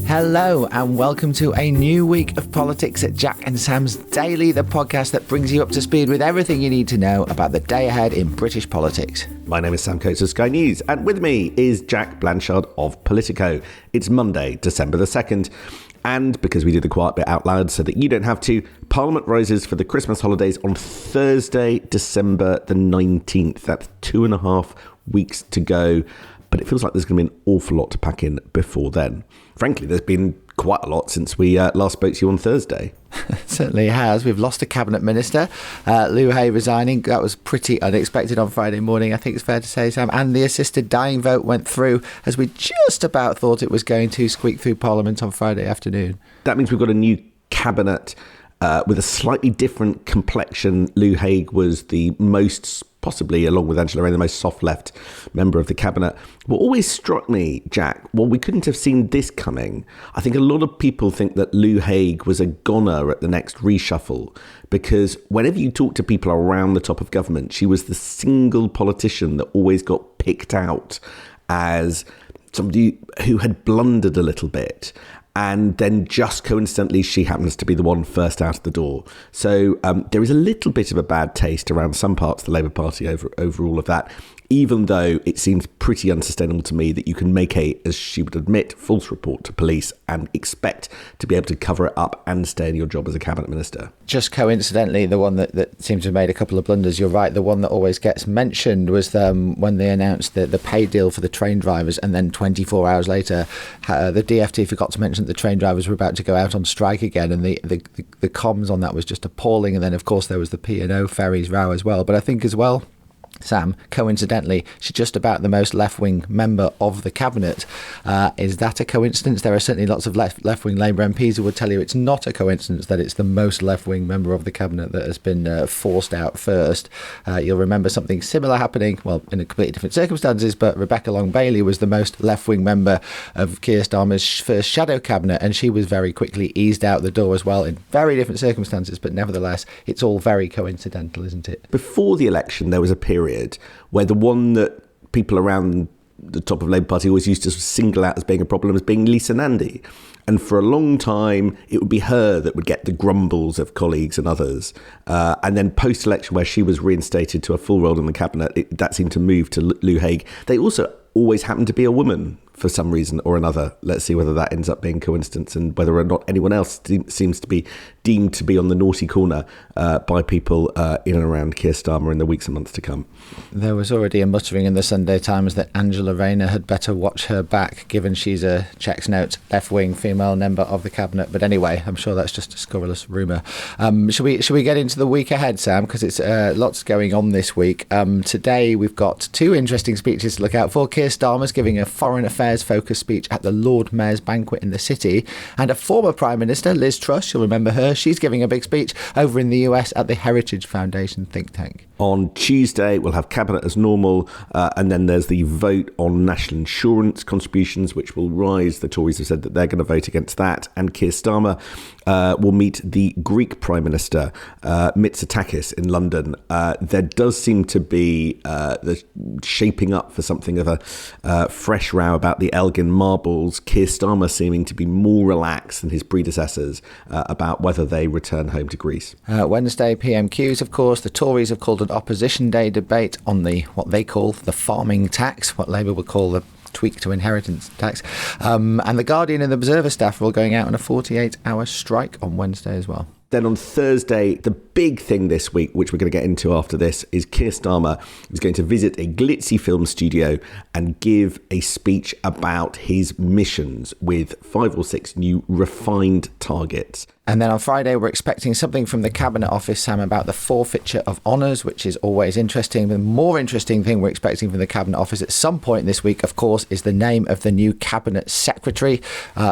Hello and welcome to a new week of politics at Jack and Sam's Daily, the podcast that brings you up to speed with everything you need to know about the day ahead in British politics. My name is Sam Coates of Sky News, and with me is Jack Blanchard of Politico. It's Monday, December the 2nd, and because we do the quiet bit out loud so that you don't have to, Parliament rises for the Christmas holidays on Thursday, December the 19th. That's 2.5 weeks to go, but it feels like there's going to be an awful lot to pack in before then. Frankly, there's been quite a lot since we last spoke to you on Thursday. Certainly has. We've lost a cabinet minister, Lou Hay resigning. That was pretty unexpected on Friday morning, I think it's fair to say, Sam. And the assisted dying vote went through as we just about thought it was going to squeak through Parliament on Friday afternoon. That means we've got a new cabinet with a slightly different complexion. Lou Hay was the most, possibly along with Angela Rayner, the most soft left member of the cabinet. What always struck me, Jack, well, we couldn't have seen this coming. I think a lot of people think that Lou Hay was a goner at the next reshuffle because whenever you talk to people around the top of government, she was the single politician that always got picked out as somebody who had blundered a little bit. And then just coincidentally, she happens to be the one first out of the door. So there is a little bit of a bad taste around some parts of the Labour Party over all of that, even though it seems pretty unsustainable to me that you can make a, as she would admit, false report to police and expect to be able to cover it up and stay in your job as a cabinet minister. Just coincidentally, the one that seems to have made a couple of blunders, you're right, the one that always gets mentioned was when they announced the pay deal for the train drivers, and then 24 hours later, the DfT forgot to mention that the train drivers were about to go out on strike again, and the comms on that was just appalling. And then, of course, there was the P&O ferries row as well. But I think as well, Sam, coincidentally, she's just about the most left-wing member of the cabinet. Is that a coincidence? There are certainly lots of left-wing Labour MPs who would tell you it's not a coincidence that it's the most left-wing member of the cabinet that has been forced out first. You'll remember something similar happening, well, in a completely different circumstances, but Rebecca Long-Bailey was the most left-wing member of Keir Starmer's first shadow cabinet, and she was very quickly eased out the door as well in very different circumstances, but nevertheless, it's all very coincidental, isn't it? Before the election, there was a period where the one that people around the top of Labour Party always used to single out as being a problem as being Lisa Nandy. And for a long time, it would be her that would get the grumbles of colleagues and others. And then post-election, where she was reinstated to a full role in the cabinet, that seemed to move to Lou Hay. They also always happened to be a woman for some reason or another. Let's see whether that ends up being coincidence and whether or not anyone else seems to be deemed to be on the naughty corner by people in and around Keir Starmer in the weeks and months to come. There was already a muttering in the Sunday Times that Angela Rayner had better watch her back, given she's a checks notes left-wing female member of the cabinet. But anyway, I'm sure that's just a scurrilous rumour. Should we get into the week ahead, Sam? Because it's lots going on this week. Today we've got two interesting speeches to look out for. Keir Starmer's giving a foreign affairs-focused speech at the Lord Mayor's banquet in the City, and a former Prime Minister, Liz Truss, you'll remember her, she's giving a big speech over in the US at the Heritage Foundation think tank. On Tuesday, we'll have Cabinet as normal, and then there's the vote on national insurance contributions, which will rise. The Tories have said that they're going to vote against that, and Keir Starmer will meet the Greek Prime Minister, Mitsotakis, in London. There does seem to be the shaping up for something of a fresh row about the Elgin marbles. Keir Starmer seeming to be more relaxed than his predecessors about whether they return home to Greece. Wednesday, PMQs, of course. The Tories have called an opposition day debate on what they call the farming tax, what Labour would call the tweak to inheritance tax. And the Guardian and the Observer staff are all going out on a 48-hour strike on Wednesday as well. Then on Thursday, the big thing this week, which we're going to get into after this, is Keir Starmer is going to visit a glitzy film studio and give a speech about his missions with 5 or 6 new refined targets. And then on Friday, we're expecting something from the Cabinet Office, Sam, about the forfeiture of honours, which is always interesting. The more interesting thing we're expecting from the Cabinet Office at some point this week, of course, is the name of the new Cabinet Secretary.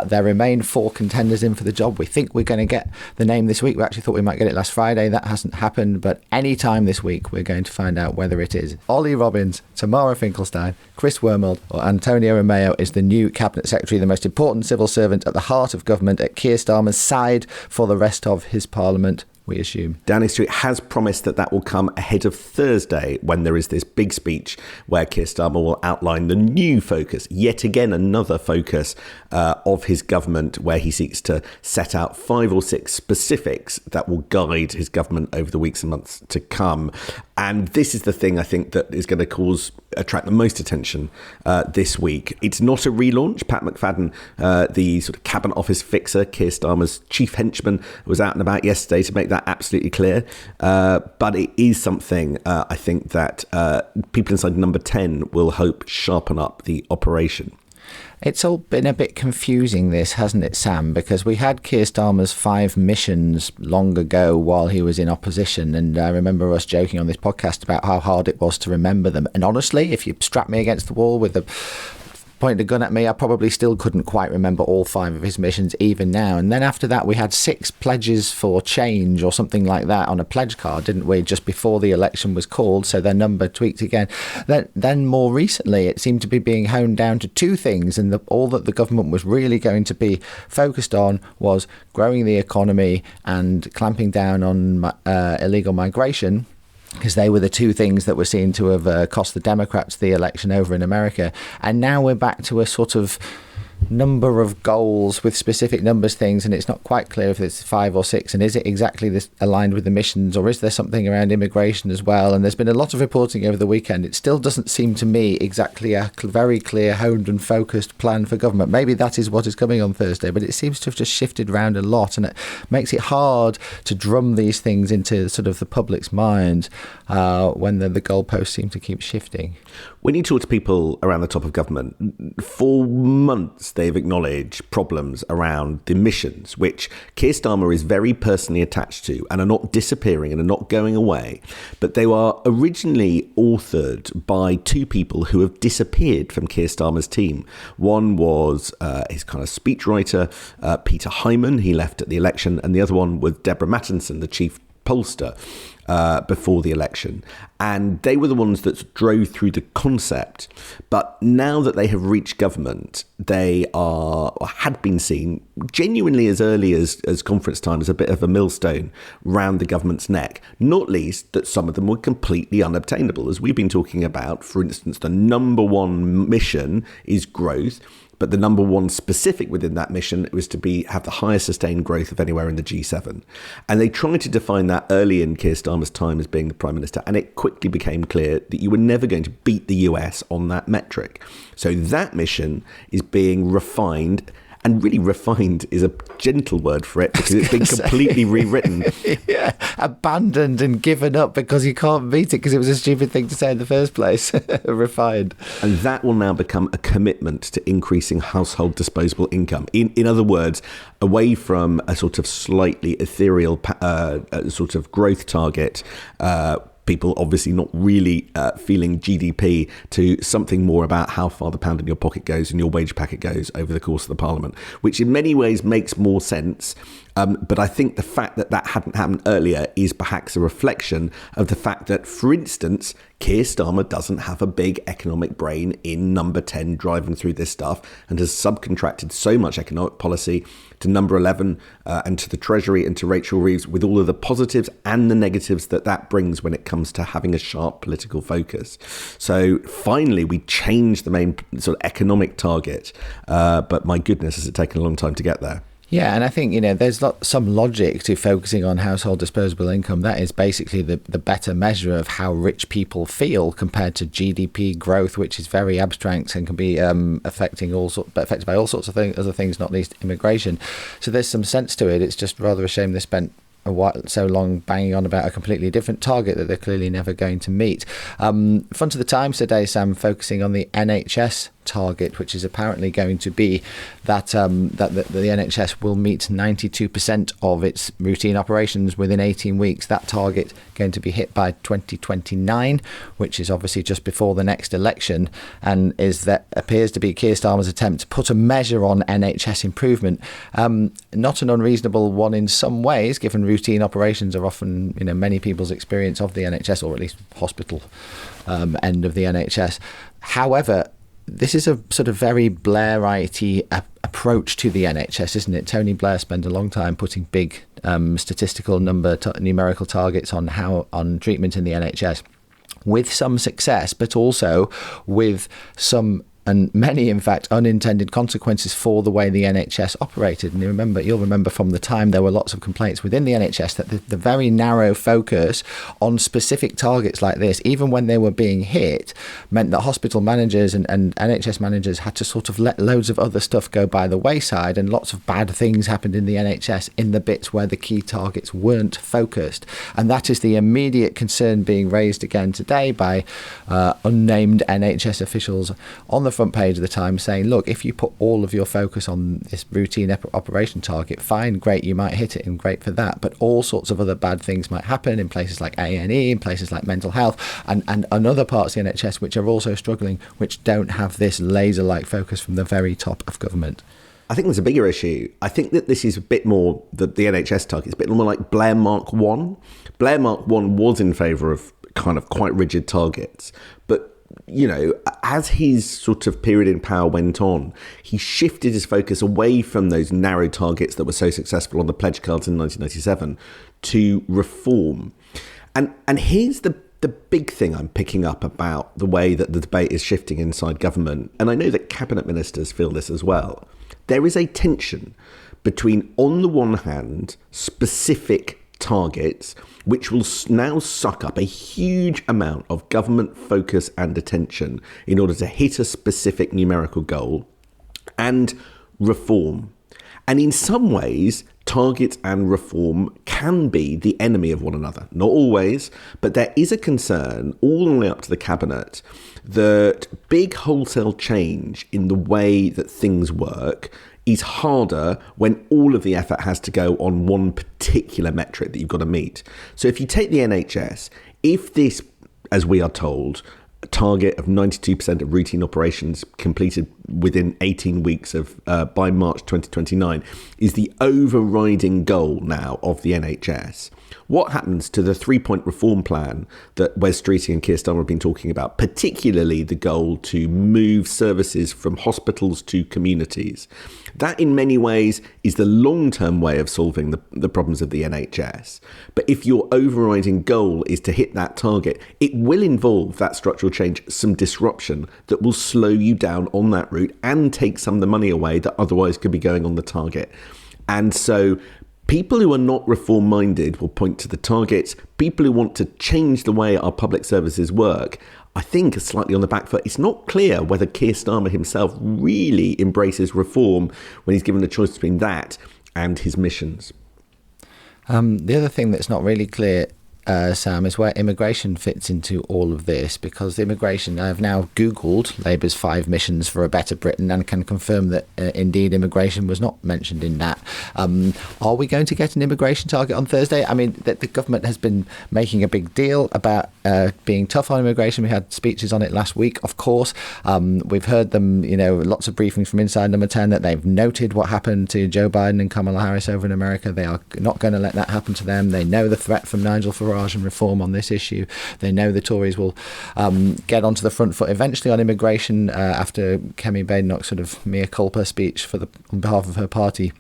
There remain 4 contenders in for the job. We think we're going to get the name this week. We actually thought we might get it last Friday. That hasn't happened. But any time this week, we're going to find out whether it is Ollie Robbins, Tamara Finkelstein, Chris Wormold or Antonio Romeo is the new Cabinet Secretary, the most important civil servant at the heart of government at Keir Starmer's side for the rest of his Parliament we assume. Downing Street has promised that will come ahead of Thursday, when there is this big speech where Keir Starmer will outline the new focus, yet again another focus of his government, where he seeks to set out 5 or 6 specifics that will guide his government over the weeks and months to come. And this is the thing I think that is going to attract the most attention this week. It's not a relaunch. Pat McFadden, the sort of cabinet office fixer, Keir Starmer's chief henchman, was out and about yesterday to make that absolutely clear. But it is something I think that people inside Number 10 will hope sharpen up the operation. It's all been a bit confusing, this, hasn't it, Sam? Because we had Keir Starmer's 5 missions long ago while he was in opposition. And I remember us joking on this podcast about how hard it was to remember them. And honestly, if you strapped me against the wall with pointed a gun at me, I probably still couldn't quite remember all 5 of his missions even now. And then after that, we had 6 pledges for change or something like that on a pledge card, didn't we, just before the election was called, so their number tweaked again. Then more recently, it seemed to be being honed down to 2 things, and all that the government was really going to be focused on was growing the economy and clamping down on illegal migration, because they were the 2 things that were seen to have cost the Democrats the election over in America. And now we're back to a sort of number of goals with specific numbers things, and it's not quite clear if it's 5 or 6, and is it exactly this aligned with the missions, or is there something around immigration as well? And there's been a lot of reporting over the weekend. It still doesn't seem to me exactly a very clear, honed and focused plan for government. Maybe that is what is coming on Thursday, but it seems to have just shifted around a lot, and it makes it hard to drum these things into sort of the public's mind when the goalposts seem to keep shifting. When you talk to people around the top of government, for months they've acknowledged problems around the missions, which Keir Starmer is very personally attached to and are not disappearing and are not going away. But they were originally authored by 2 people who have disappeared from Keir Starmer's team. One was his kind of speechwriter, Peter Hyman. He left at the election. And the other one was Deborah Mattinson, the chief pollster, before the election. And they were the ones that drove through the concept. But now that they have reached government, they are, or had been seen genuinely as early as conference time, as a bit of a millstone round the government's neck. Not least that some of them were completely unobtainable. As we've been talking about, for instance, the number 1 mission is growth. But the number 1 specific within that mission was to have the highest sustained growth of anywhere in the G7. And they tried to define that early in Keir Starmer's time as being the Prime Minister. And it quickly became clear that you were never going to beat the US on that metric. So that mission is being refined. And really refined is a gentle word for it, because it's been completely rewritten. Yeah, abandoned and given up because you can't beat it because it was a stupid thing to say in the first place. Refined. And that will now become a commitment to increasing household disposable income. In other words, away from a sort of slightly ethereal sort of growth target, people obviously not really feeling GDP, to something more about how far the pound in your pocket goes and your wage packet goes over the course of the Parliament, which in many ways makes more sense. But I think the fact that hadn't happened earlier is perhaps a reflection of the fact that, for instance, Keir Starmer doesn't have a big economic brain in Number 10 driving through this stuff, and has subcontracted so much economic policy to Number 11 and to the Treasury and to Rachel Reeves, with all of the positives and the negatives that brings when it comes to having a sharp political focus. So finally, we changed the main sort of economic target. But my goodness, has it taken a long time to get there? Yeah, and I think, there's some logic to focusing on household disposable income. That is basically the better measure of how rich people feel compared to GDP growth, which is very abstract and can be affected by all sorts of other things, not least immigration. So there's some sense to it. It's just rather a shame they spent so long banging on about a completely different target that they're clearly never going to meet. Front of the Times today, Sam, focusing on the NHS target, which is apparently going to be that the NHS will meet 92% of its routine operations within 18 weeks. That target going to be hit by 2029, which is obviously just before the next election, and appears to be Keir Starmer's attempt to put a measure on NHS improvement. Not an unreasonable one in some ways, given routine operations are often, many people's experience of the NHS, or at least hospital end of the NHS. However, this is a sort of very Blairite approach to the NHS, isn't it? Tony Blair spent a long time putting big statistical numerical targets on treatment in the NHS, with some success, but also with some, and many, in fact, unintended consequences for the way the NHS operated. And you'll remember from the time there were lots of complaints within the NHS that the very narrow focus on specific targets like this, even when they were being hit, meant that hospital managers and NHS managers had to sort of let loads of other stuff go by the wayside, and lots of bad things happened in the NHS in the bits where the key targets weren't focused. And that is the immediate concern being raised again today by unnamed NHS officials on the front page of the Times, saying, look, if you put all of your focus on this routine operation target, fine, great, you might hit it, and great for that, but all sorts of other bad things might happen in places like A&E, in places like mental health, and other parts of the NHS which are also struggling, which don't have this laser-like focus from the very top of government. I think there's a bigger issue. I think that this is a bit more, the NHS target is a bit more like Blair Mark 1. Blair Mark 1 was in favour of kind of quite rigid targets, but as his sort of period in power went on, he shifted his focus away from those narrow targets that were so successful on the pledge cards in 1997 to reform. And here's the big thing I'm picking up about the way that the debate is shifting inside government, and I know that cabinet ministers feel this as well. There is a tension between, on the one hand, specific targets, which will now suck up a huge amount of government focus and attention in order to hit a specific numerical goal, and reform. And in some ways, target and reform can be the enemy of one another. Not always, but there is a concern all the way up to the cabinet that big wholesale change in the way that things work is harder when all of the effort has to go on one particular metric that you've got to meet. So if you take the NHS, if this, as we are told, a target of 92% of routine operations completed within 18 weeks of by March 2029 is the overriding goal now of the NHS, what happens to the 3-point reform plan that Wes Streeting and Keir Starmer have been talking about, particularly the goal to move services from hospitals to communities? That in many ways is the long-term way of solving the problems of the NHS. But if your overriding goal is to hit that target, it will involve that structural change, some disruption that will slow you down on that route and take some of the money away that otherwise could be going on the target. And so people who are not reform-minded will point to the targets. People who want to change the way our public services work, I think, are slightly on the back foot. It's not clear whether Keir Starmer himself really embraces reform when he's given a choice between that and his missions. The other thing that's not really clear, Sam, is where immigration fits into all of this, because immigration, I've now Googled Labour's 5 missions for a better Britain and can confirm that indeed immigration was not mentioned in that. Are we going to get an immigration target on Thursday? I mean, the government has been making a big deal about being tough on immigration. We had speeches on it last week, of course. We've heard them, lots of briefings from Inside Number 10 that they've noted what happened to Joe Biden and Kamala Harris over in America. They are not going to let that happen to them. They know the threat from Nigel Farage and reform on this issue. They know the Tories will get onto the front foot eventually on immigration after Kemi Badenoch's sort of mea culpa speech on behalf of her party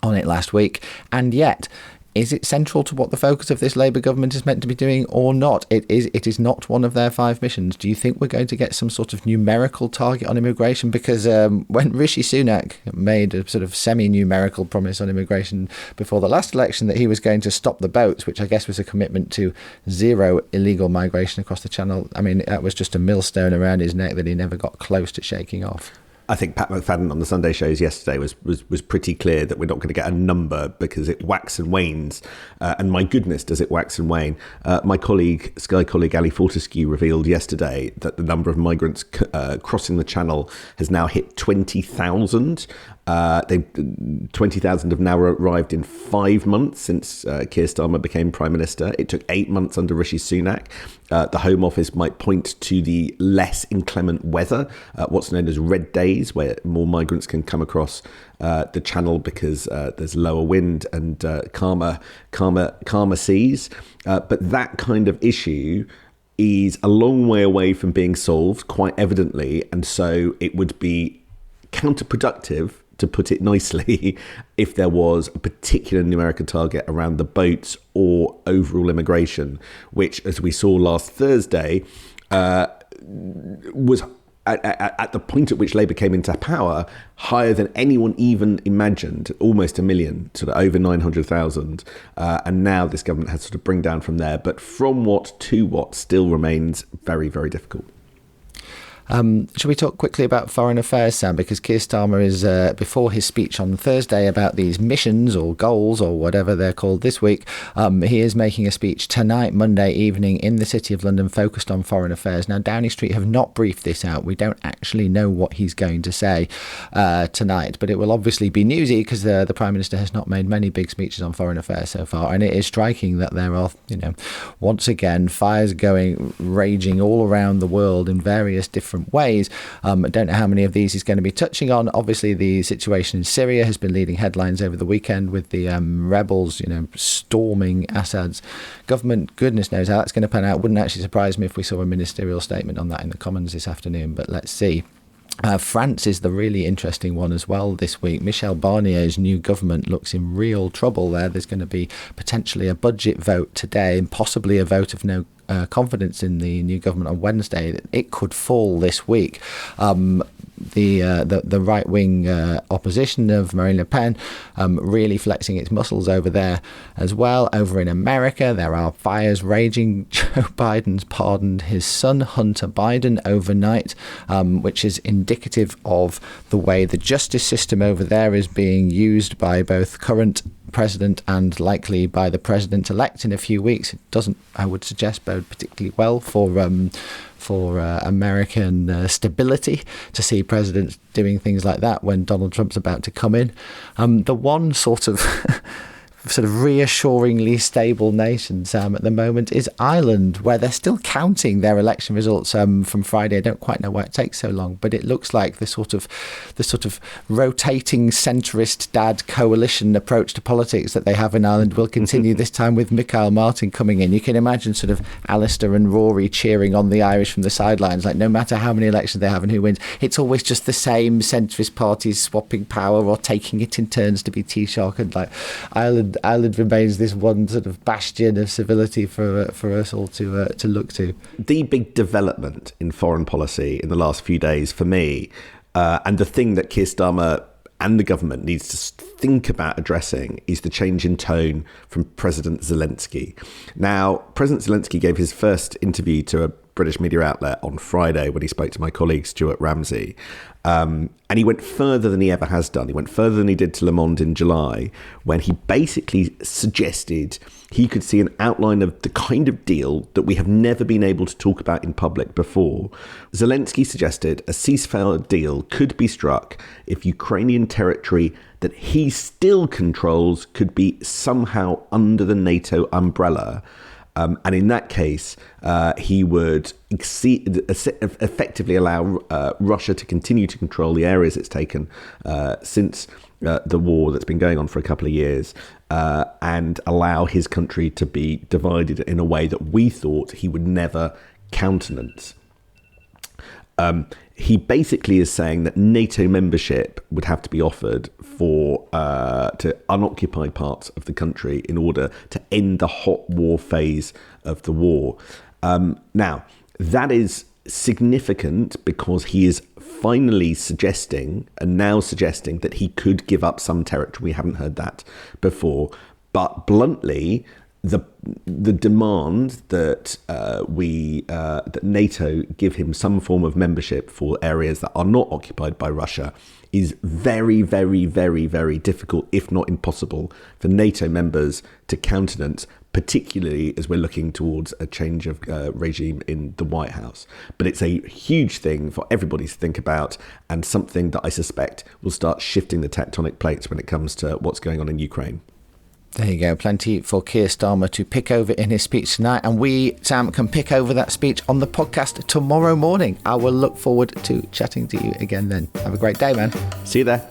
on it last week. And yet, is it central to what the focus of this Labour government is meant to be doing or not? It is not one of their 5 missions. Do you think we're going to get some sort of numerical target on immigration? Because when Rishi Sunak made a sort of semi-numerical promise on immigration before the last election that he was going to stop the boats, which I guess was a commitment to 0 illegal migration across the Channel, I mean, that was just a millstone around his neck that he never got close to shaking off. I think Pat McFadden on the Sunday shows yesterday was pretty clear that we're not going to get a number because it waxes and wanes. And my goodness, does it wax and wane. My Sky colleague Ali Fortescue revealed yesterday that the number of migrants crossing the Channel has now hit 20,000. 20,000 have now arrived in 5 months since Keir Starmer became Prime Minister. It took 8 months under Rishi Sunak. The Home Office might point to the less inclement weather, what's known as red days, where more migrants can come across the Channel because there's lower wind and calmer seas. But that kind of issue is a long way away from being solved, quite evidently, and so it would be counterproductive to put it nicely, if there was a particular numerical target around the boats or overall immigration, which, as we saw last Thursday, was at the point at which Labour came into power, higher than anyone even imagined, almost 1 million, sort of over 900,000. And now this government has sort of bring down from there. But from what to what still remains very, very difficult. Shall we talk quickly about foreign affairs, Sam? Because Keir Starmer is, before his speech on Thursday about these missions or goals or whatever they're called this week, he is making a speech tonight, Monday evening, in the City of London focused on foreign affairs. Now, Downing Street have not briefed this out. We don't actually know what he's going to say tonight, but it will obviously be newsy because the Prime Minister has not made many big speeches on foreign affairs so far. And it is striking that there are, once again, fires raging all around the world in various different ways. I don't know how many of these he's going to be touching on. Obviously, the situation in Syria has been leading headlines over the weekend with the rebels, storming Assad's government. Goodness knows how that's going to pan out. Wouldn't actually surprise me if we saw a ministerial statement on that in the Commons this afternoon, but let's see. France is the really interesting one as well this week. Michel Barnier's new government looks in real trouble there. There's going to be potentially a budget vote today and possibly a vote of no confidence in the new government on Wednesday. It could fall this week. The right-wing opposition of Marine Le Pen really flexing its muscles over there as well. Over in America, there are fires raging. Joe Biden's pardoned his son, Hunter Biden, overnight, which is indicative of the way the justice system over there is being used by both current president and likely by the president-elect in a few weeks. It doesn't, I would suggest, bode particularly well for American stability to see presidents doing things like that when Donald Trump's about to come in. The one sort of reassuringly stable nation, Sam, at the moment is Ireland, where they're still counting their election results from Friday. I don't quite know why it takes so long, but it looks like the sort of rotating centrist dad coalition approach to politics that they have in Ireland will continue this time with Michael Martin coming in. You can imagine sort of Alistair and Rory cheering on the Irish from the sidelines, like no matter how many elections they have and who wins, it's always just the same centrist parties swapping power or taking it in turns to be Taoiseach, and like Ireland remains this one sort of bastion of civility for us all to look to. The big development in foreign policy in the last few days for me, and the thing that Keir Starmer and the government needs to think about addressing, is the change in tone from President Zelensky. Now, President Zelensky gave his first interview to a British media outlet on Friday when he spoke to my colleague Stuart Ramsey. And he went further than he ever has done. He went further than he did to Le Monde in July, when he basically suggested he could see an outline of the kind of deal that we have never been able to talk about in public before. Zelensky suggested a ceasefire deal could be struck if Ukrainian territory that he still controls could be somehow under the NATO umbrella. And in that case, he would effectively allow Russia to continue to control the areas it's taken since the war that's been going on for a couple of years, and allow his country to be divided in a way that we thought he would never countenance. He basically is saying that NATO membership would have to be offered to unoccupied parts of the country in order to end the hot war phase of the war. Now, that is significant because he is finally suggesting that he could give up some territory. We haven't heard that before. But bluntly, the demand that that NATO give him some form of membership for areas that are not occupied by Russia is very, very, very, very difficult, if not impossible, for NATO members to countenance, particularly as we're looking towards a change of regime in the White House. But it's a huge thing for everybody to think about, and something that I suspect will start shifting the tectonic plates when it comes to what's going on in Ukraine. There you go. Plenty for Keir Starmer to pick over in his speech tonight. And we, Sam, can pick over that speech on the podcast tomorrow morning. I will look forward to chatting to you again then. Have a great day, man. See you there.